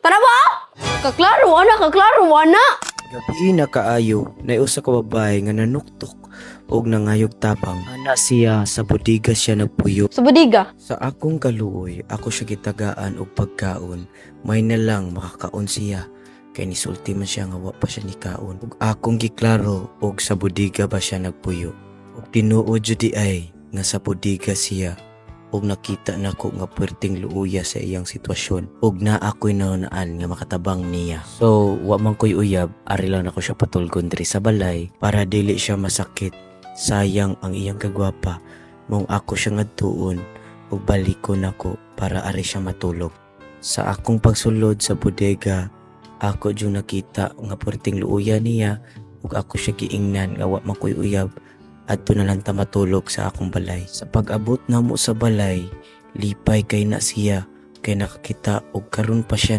Tanawa! Kaklaro ana. Gabi na kaayo, na usa ka babae nga nanuktok og nangayog tapang. Ana siya sa bodega siya nagpuyo. Sa budiga. Sa akong kaluoy, ako siya gitagaan og pagkaon. May na lang makakaon siya. Kay nisulti man siya nga wa pa siya nikaon. Ug akong giklaro og sa bodega ba siya nagpuyo. Ug tinuod jud di ay nga sa bodega siya. Ug nakita nako nga puwerteng luuya sa iyang sitwasyon. Ug na ako'y naunaan nga makatabang niya. So, wa man ko'y uyab, ari lang ako siya patulgon diri sa balay para dili siya masakit. Sayang ang iyang kagwapa. Mong ako siya ngadtuon ug balikon nako para ari siya matulog. Sa akong pagsulod sa bodega, ako jud nakita nga puwerteng luuya niya ug ako siya giingnan nga wa man ko'y uyab. Adto na lang ta matulog sa akong balay. Sa pag-abot namo sa balay, lipay kay na siya kay nakakita og karon pa siya